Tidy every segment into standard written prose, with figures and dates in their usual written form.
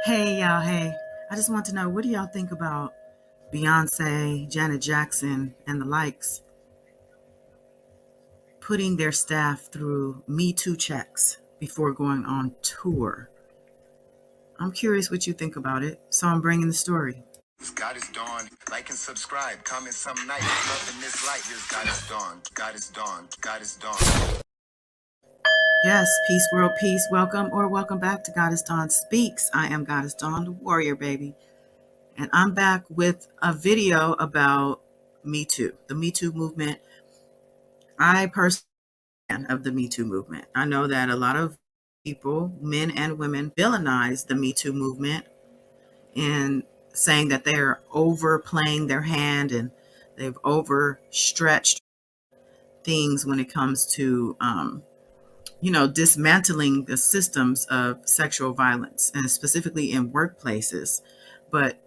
Hey, y'all. Hey, I just want to know, what do y'all think about Beyonce, Janet Jackson, and the likes putting their staff through Me Too checks before going on tour? I'm curious what you think about it, so I'm bringing the story. God is dawn. Like and subscribe. Comment some night. Loving this light. Here's God is dawn. God is dawn. God is dawn. Yes, peace, world, peace. Welcome or welcome back to Goddess Dawn Speaks. I am Goddess Dawn, the warrior, baby. And I'm back with a video about Me Too, the Me Too movement. I personally of the Me Too movement. I know that a lot of people, men and women, villainize the Me Too movement in saying that they're overplaying their hand and they've overstretched things when it comes to, dismantling the systems of sexual violence, and specifically in workplaces, but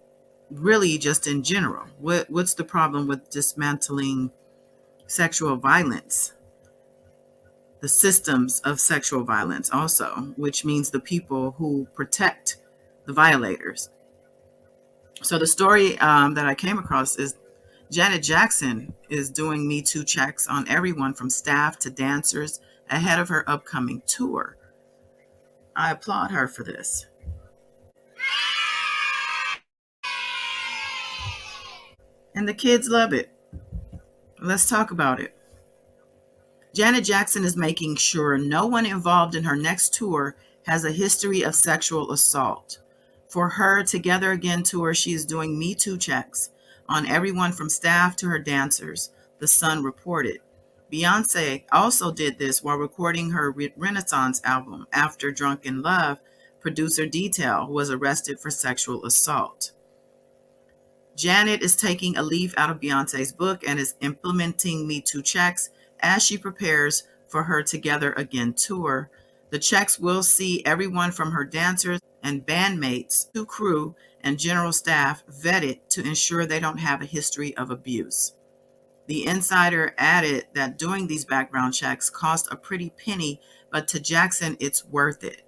really just in general. What's the problem with dismantling sexual violence? The systems of sexual violence also, which means the people who protect the violators. So the story that I came across is Janet Jackson is doing Me Too checks on everyone from staff to dancers ahead of her upcoming tour. I applaud her for this. And the kids love it. Let's talk about it. Janet Jackson is making sure no one involved in her next tour has a history of sexual assault. For her Together Again tour, she is doing Me Too checks on everyone from staff to her dancers, The Sun reported. Beyonce also did this while recording her Renaissance album after Drunken Love. Producer Detail was arrested for sexual assault. Janet is taking a leaf out of Beyonce's book and is implementing Me Too checks as she prepares for her Together Again tour. The checks will see everyone from her dancers and bandmates to crew and general staff vetted to ensure they don't have a history of abuse. The insider added that doing these background checks cost a pretty penny, but to Jackson, it's worth it.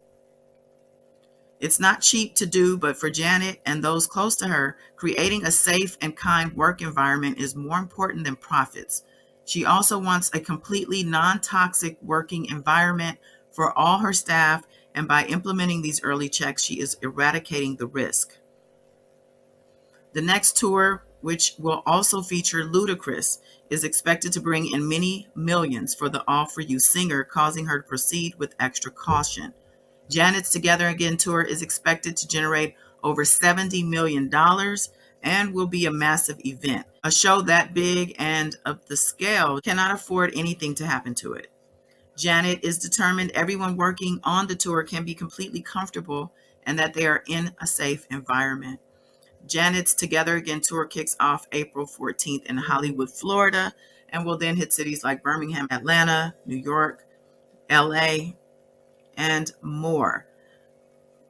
It's not cheap to do, but for Janet and those close to her, creating a safe and kind work environment is more important than profits. She also wants a completely non-toxic working environment for all her staff, and by implementing these early checks, she is eradicating the risk. The next tour, which will also feature Ludacris, is expected to bring in many millions for the All For You singer, causing her to proceed with extra caution. Janet's Together Again tour is expected to generate over $70 million and will be a massive event. A show that big and of the scale cannot afford anything to happen to it. Janet is determined everyone working on the tour can be completely comfortable and that they are in a safe environment. Janet's Together Again tour kicks off April 14th in Hollywood, Florida, and will then hit cities like Birmingham, Atlanta, New York, LA, and more.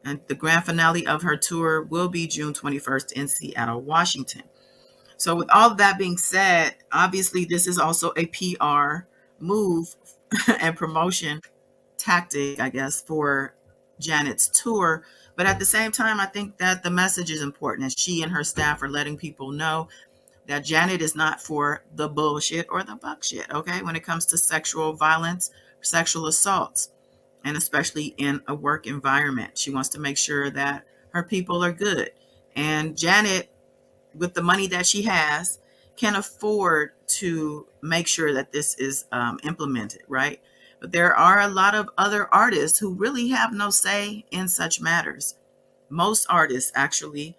And the grand finale of her tour will be June 21st in Seattle, Washington. So with all of that being said, obviously this is also a PR move and promotion tactic, I guess, for Janet's tour. But at the same time, I think that the message is important, as she and her staff are letting people know that Janet is not for the bullshit or the buck shit, okay, when it comes to sexual violence, sexual assaults, and especially in a work environment. She wants to make sure that her people are good. And Janet, with the money that she has, can afford to make sure that this is implemented, right? But there are a lot of other artists who really have no say in such matters. Most artists, actually,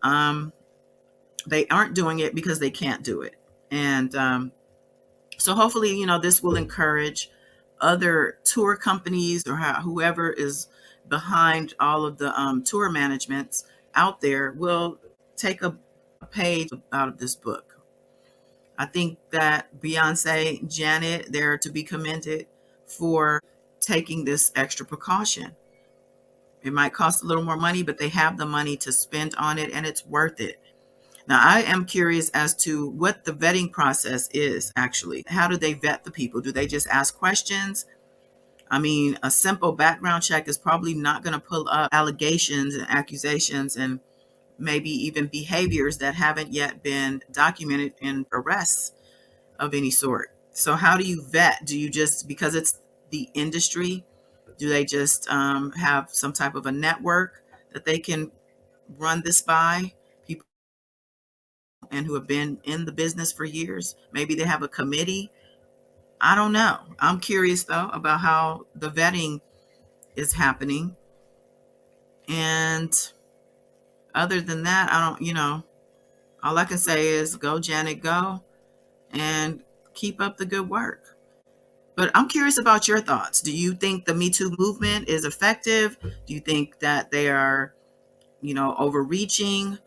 they aren't doing it because they can't do it. And so hopefully, this will encourage other tour companies or whoever is behind all of the tour managements out there will take a page out of this book. I think that Beyonce, Janet, they're to be commended for taking this extra precaution. It might cost a little more money, but they have the money to spend on it, and it's worth it. Now, I am curious as to what the vetting process is actually. How do they vet the people? Do they just ask questions? I mean, a simple background check is probably not going to pull up allegations and accusations and maybe even behaviors that haven't yet been documented in arrests of any sort. So, how do you vet? Do you just, because it's the industry, do they just have some type of a network that they can run this by? People and who have been in the business for years. Maybe they have a committee. I don't know. I'm curious though about how the vetting is happening. And other than that, I don't, all I can say is go, Janet, go, and keep up the good work. But I'm curious about your thoughts. Do you think the Me Too movement is effective? Do you think that they are, overreaching?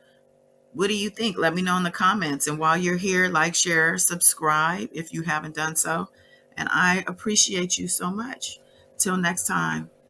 What do you think? Let me know in the comments. And while you're here, like, share, subscribe if you haven't done so. And I appreciate you so much. Till next time.